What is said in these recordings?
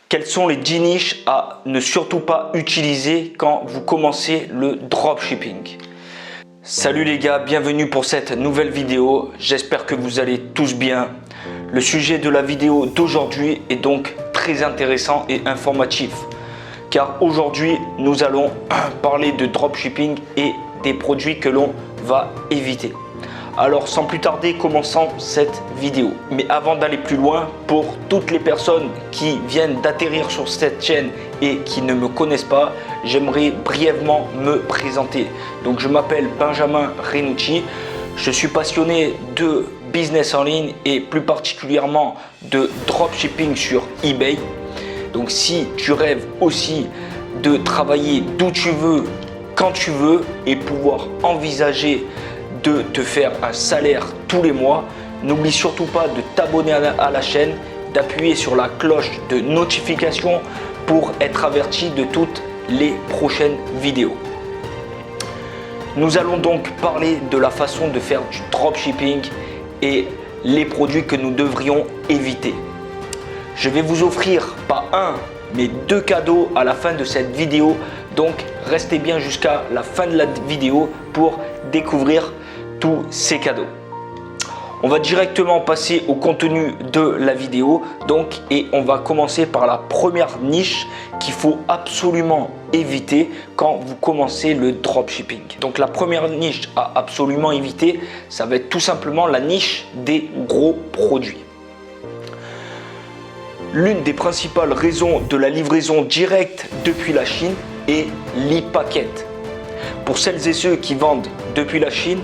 Quelles sont les 10 niches à ne surtout pas utiliser quand vous commencez le dropshipping? Salut les gars, bienvenue pour cette nouvelle vidéo. J'espère que vous allez tous bien. Le sujet de la vidéo d'aujourd'hui est donc très intéressant et informatif. Car aujourd'hui, nous allons parler de dropshipping et des produits que l'on va éviter. Alors sans plus tarder, commençons cette vidéo. Mais avant d'aller plus loin, pour toutes les personnes qui viennent d'atterrir sur cette chaîne et qui ne me connaissent pas, j'aimerais brièvement me présenter. Donc je m'appelle Benjamin Renucci, je suis passionné de business en ligne et plus particulièrement de dropshipping sur eBay. Donc si tu rêves aussi de travailler d'où tu veux, quand tu veux et pouvoir envisager de te faire un salaire tous les mois, n'oublie surtout pas de t'abonner à la chaîne, d'appuyer sur la cloche de notification pour être averti de toutes les prochaines vidéos. Nous allons donc parler de la façon de faire du dropshipping et les produits que nous devrions éviter. Je vais vous offrir pas un mais 2 cadeaux à la fin de cette vidéo, donc restez bien jusqu'à la fin de la vidéo pour découvrir tous ces cadeaux. On va directement passer au contenu de la vidéo et on va commencer par la première niche qu'il faut absolument éviter quand vous commencez le dropshipping. Donc la première niche à absolument éviter, ça va être tout simplement la niche des gros produits. L'une des principales raisons de la livraison directe depuis la Chine est l'e-packet. Pour celles et ceux qui vendent depuis la Chine,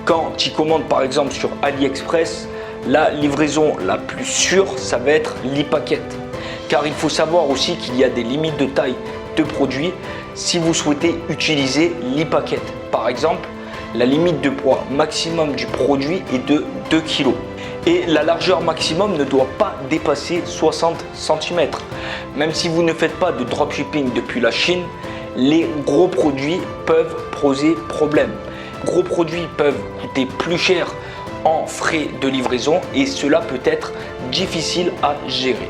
quand tu commandes par exemple sur AliExpress, la livraison la plus sûre, ça va être l'e-packet. Car il faut savoir aussi qu'il y a des limites de taille de produits si vous souhaitez utiliser l'e-packet. Par exemple, la limite de poids maximum du produit est de 2 kg. Et la largeur maximum ne doit pas dépasser 60 cm. Même si vous ne faites pas de dropshipping depuis la Chine, les gros produits peuvent poser problème. Gros produits peuvent coûter plus cher en frais de livraison et cela peut être difficile à gérer.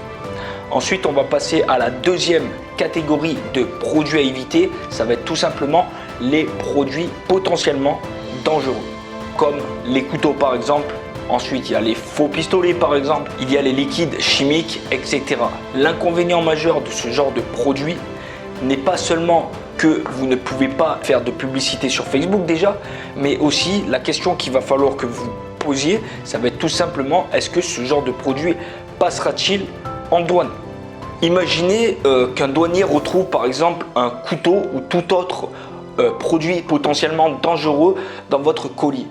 Ensuite, on va passer à la deuxième catégorie de produits à éviter. Ça va être tout simplement les produits potentiellement dangereux, comme les couteaux par exemple. Ensuite, il y a les faux pistolets par exemple, il y a les liquides chimiques, etc. L'inconvénient majeur de ce genre de produit n'est pas seulement que vous ne pouvez pas faire de publicité sur Facebook déjà, mais aussi la question qu'il va falloir que vous posiez, ça va être tout simplement, est-ce que ce genre de produit passera-t-il en douane? Imaginez qu'un douanier retrouve par exemple un couteau ou tout autre produit potentiellement dangereux dans votre colis.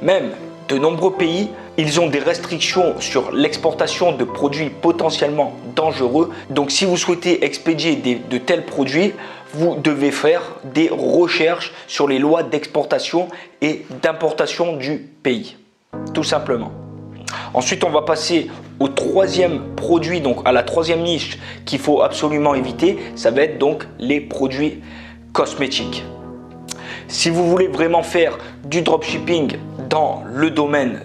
Même de nombreux pays, ils ont des restrictions sur l'exportation de produits potentiellement dangereux. Donc si vous souhaitez expédier de tels produits, vous devez faire des recherches sur les lois d'exportation et d'importation du pays, tout simplement. Ensuite, on va passer au troisième produit, donc à la troisième niche qu'il faut absolument éviter. Ça va être donc les produits cosmétiques. Si vous voulez vraiment faire du dropshipping dans le domaine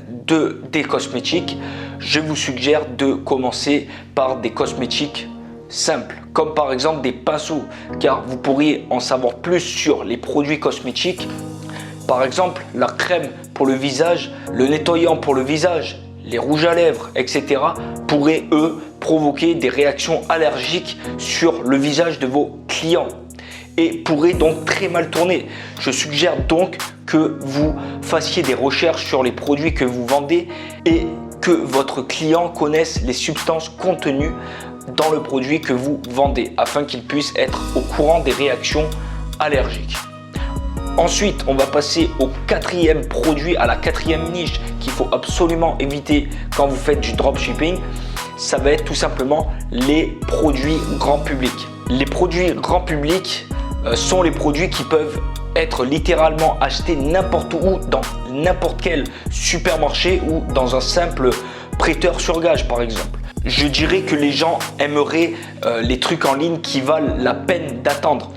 des cosmétiques, je vous suggère de commencer par des cosmétiques simples, comme par exemple des pinceaux, car vous pourriez en savoir plus sur les produits cosmétiques. Par exemple, la crème pour le visage, le nettoyant pour le visage, les rouges à lèvres, etc. pourraient eux provoquer des réactions allergiques sur le visage de vos clients et pourraient donc très mal tourner. Je suggère donc que vous fassiez des recherches sur les produits que vous vendez et que votre client connaisse les substances contenues dans le produit que vous vendez afin qu'il puisse être au courant des réactions allergiques. Ensuite, on va passer au quatrième produit, à la quatrième niche qu'il faut absolument éviter quand vous faites du dropshipping. Ça va être tout simplement les produits grand public. Les produits grand public sont les produits qui peuvent être littéralement achetés n'importe où, dans n'importe quel supermarché ou dans un simple prêteur sur gage par exemple. Je dirais que les gens aimeraient les trucs en ligne qui valent la peine d'attendre.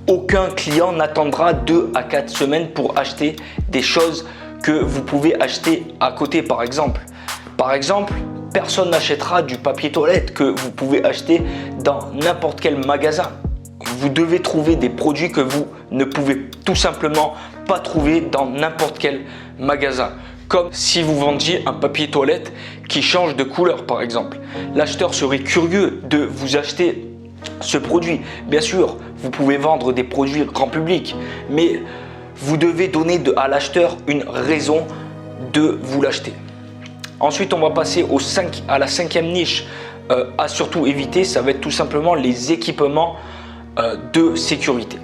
Aucun client n'attendra 2 à 4 semaines pour acheter des choses que vous pouvez acheter à côté par exemple. Par exemple, personne n'achètera du papier toilette que vous pouvez acheter dans n'importe quel magasin. Vous devez trouver des produits que vous ne pouvez tout simplement pas trouver dans n'importe quel magasin. Comme si vous vendiez un papier toilette qui change de couleur par exemple. L'acheteur serait curieux de vous acheter ce produit. Bien sûr, vous pouvez vendre des produits grand public, mais vous devez donner à l'acheteur une raison de vous l'acheter. Ensuite, on va passer à la cinquième niche à surtout éviter. Ça va être tout simplement les équipements de sécurité.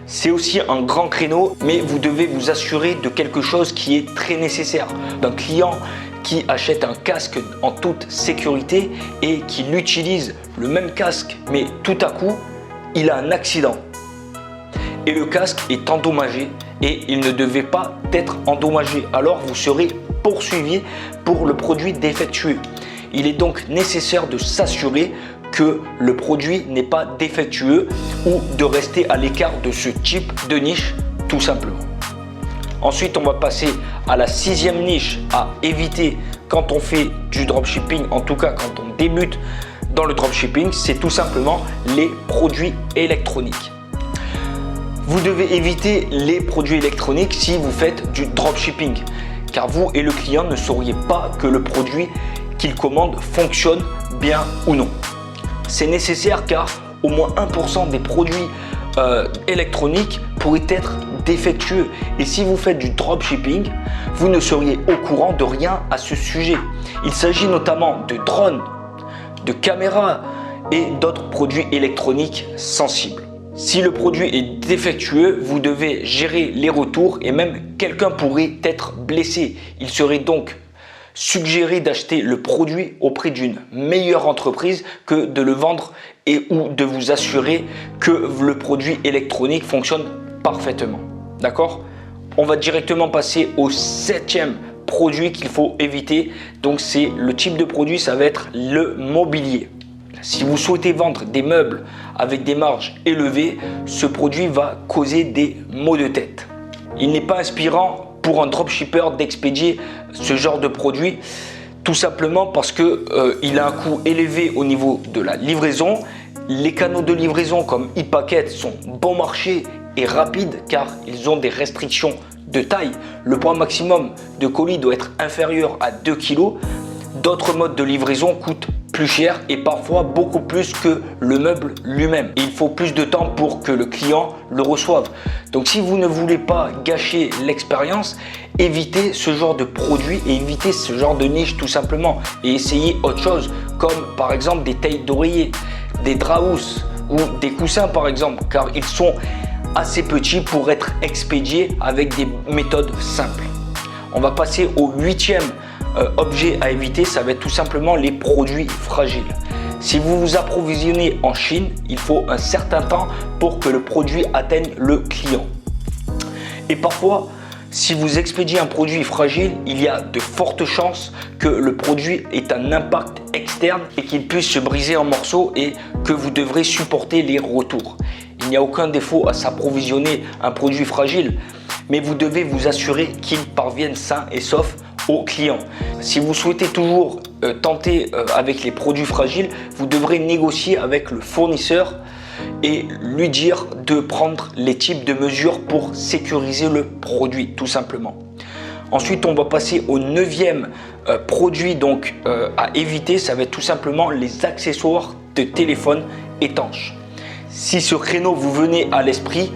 C'est aussi un grand créneau, mais vous devez vous assurer de quelque chose qui est très nécessaire. D'un client qui achète un casque en toute sécurité et qui l'utilise le même casque, mais tout à coup, il a un accident. Et le casque est endommagé et il ne devait pas être endommagé. Alors vous serez poursuivi pour le produit défectueux. Il est donc nécessaire de s'assurer que le produit n'est pas défectueux ou de rester à l'écart de ce type de niche tout simplement. Ensuite, on va passer à la sixième niche à éviter quand on fait du dropshipping, en tout cas quand on débute dans le dropshipping, c'est tout simplement les produits électroniques. Vous devez éviter les produits électroniques si vous faites du dropshipping, car vous et le client ne sauriez pas que le produit qu'il commande fonctionne bien ou non. C'est nécessaire car au moins 1% des produits électroniques pourraient être défectueux. Et si vous faites du dropshipping, vous ne seriez au courant de rien à ce sujet. Il s'agit notamment de drones, de caméras et d'autres produits électroniques sensibles. Si le produit est défectueux, vous devez gérer les retours et même quelqu'un pourrait être blessé. Il serait donc suggéré d'acheter le produit auprès d'une meilleure entreprise que de le vendre et ou de vous assurer que le produit électronique fonctionne parfaitement. D'accord? On va directement passer au septième produit qu'il faut éviter. Donc c'est le type de produit, ça va être le mobilier. Si vous souhaitez vendre des meubles avec des marges élevées, ce produit va causer des maux de tête. Il n'est pas inspirant pour un dropshipper d'expédier ce genre de produit, tout simplement parce que il a un coût élevé au niveau de la livraison. Les canaux de livraison comme e-packet sont bon marché et rapides car ils ont des restrictions de taille. Le poids maximum de colis doit être inférieur à 2 kg. D'autres modes de livraison coûtent plus cher et parfois beaucoup plus que le meuble lui-même. Il faut plus de temps pour que le client le reçoive. Donc si vous ne voulez pas gâcher l'expérience, évitez ce genre de produit et évitez ce genre de niche tout simplement. Et essayez autre chose comme par exemple des tailles d'oreiller, des draps ou des coussins par exemple, car ils sont assez petits pour être expédiés avec des méthodes simples. On va passer au huitième objet à éviter, ça va être tout simplement les produits fragiles. Si vous vous approvisionnez en Chine, il faut un certain temps pour que le produit atteigne le client. Et parfois, si vous expédiez un produit fragile, il y a de fortes chances que le produit ait un impact externe et qu'il puisse se briser en morceaux et que vous devrez supporter les retours. Il n'y a aucun défaut à s'approvisionner un produit fragile, mais vous devez vous assurer qu'il parvienne sain et sauf au client. Si vous souhaitez toujours tenter avec les produits fragiles, vous devrez négocier avec le fournisseur et lui dire de prendre les types de mesures pour sécuriser le produit tout simplement. Ensuite, on va passer au neuvième produit donc à éviter, ça va être tout simplement les accessoires de téléphone étanches. Si ce créneau vous venait à l'esprit,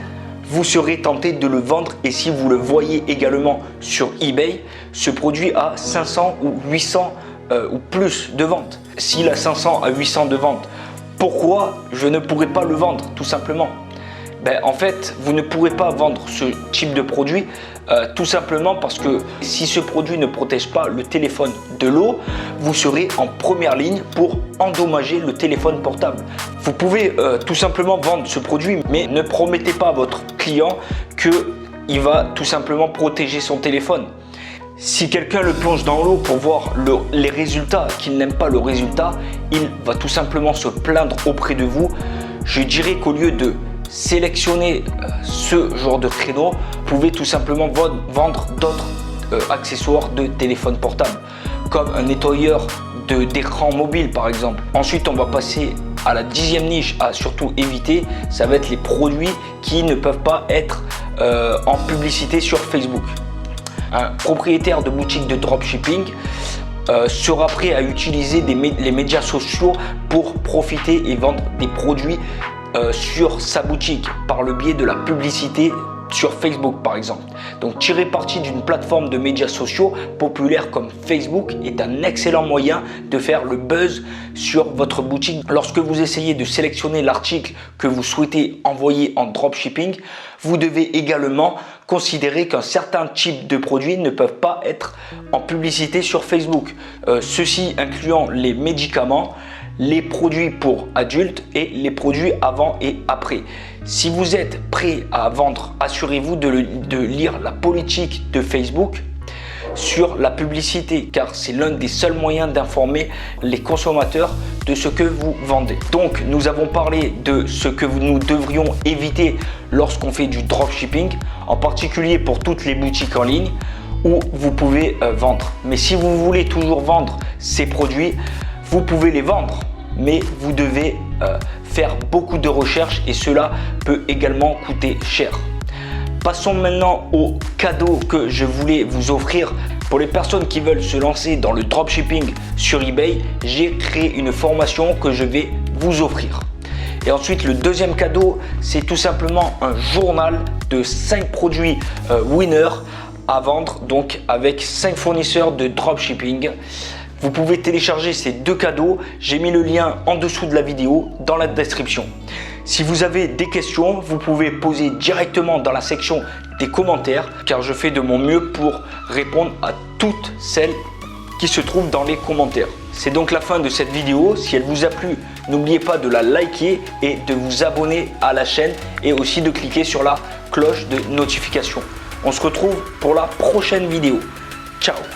vous serez tenté de le vendre et si vous le voyez également sur eBay, ce produit a 500 ou 800 ou plus de ventes. S'il a 500 à 800 de ventes, pourquoi je ne pourrais pas le vendre tout simplement? En fait, vous ne pourrez pas vendre ce type de produit tout simplement parce que si ce produit ne protège pas le téléphone de l'eau, vous serez en première ligne pour endommager le téléphone portable. Vous pouvez tout simplement vendre ce produit, mais ne promettez pas à votre client qu'il va tout simplement protéger son téléphone. Si quelqu'un le plonge dans l'eau pour voir les résultats, qu'il n'aime pas le résultat, il va tout simplement se plaindre auprès de vous. Je dirais qu'au lieu de sélectionner ce genre de créneau, vous pouvez tout simplement vendre d'autres accessoires de téléphone portable comme un nettoyeur d'écran mobile par exemple. Ensuite, on va passer à la 10e niche à surtout éviter, ça va être les produits qui ne peuvent pas être en publicité sur Facebook. Un propriétaire de boutique de dropshipping sera prêt à utiliser les médias sociaux pour profiter et vendre des produits sur sa boutique par le biais de la publicité sur Facebook par exemple. Donc tirer parti d'une plateforme de médias sociaux populaire comme Facebook est un excellent moyen de faire le buzz sur votre boutique. Lorsque vous essayez de sélectionner l'article que vous souhaitez envoyer en dropshipping, vous devez également considérer qu'un certain type de produits ne peuvent pas être en publicité sur Facebook. Ceci incluant les médicaments, les produits pour adultes et les produits avant et après. Si vous êtes prêt à vendre, assurez-vous de lire la politique de Facebook sur la publicité, car c'est l'un des seuls moyens d'informer les consommateurs de ce que vous vendez. Donc nous avons parlé de ce que nous devrions éviter lorsqu'on fait du dropshipping, en particulier pour toutes les boutiques en ligne où vous pouvez vendre. Mais si vous voulez toujours vendre ces produits, vous pouvez les vendre, mais vous devez faire beaucoup de recherches et cela peut également coûter cher. Passons maintenant au cadeau que je voulais vous offrir. Pour les personnes qui veulent se lancer dans le dropshipping sur eBay, j'ai créé une formation que je vais vous offrir. Et ensuite, le deuxième cadeau, c'est tout simplement un journal de 5 produits winners à vendre, donc avec 5 fournisseurs de dropshipping. Vous pouvez télécharger ces 2 cadeaux, j'ai mis le lien en dessous de la vidéo dans la description. Si vous avez des questions, vous pouvez poser directement dans la section des commentaires car je fais de mon mieux pour répondre à toutes celles qui se trouvent dans les commentaires. C'est donc la fin de cette vidéo. Si elle vous a plu, n'oubliez pas de la liker et de vous abonner à la chaîne et aussi de cliquer sur la cloche de notification. On se retrouve pour la prochaine vidéo. Ciao!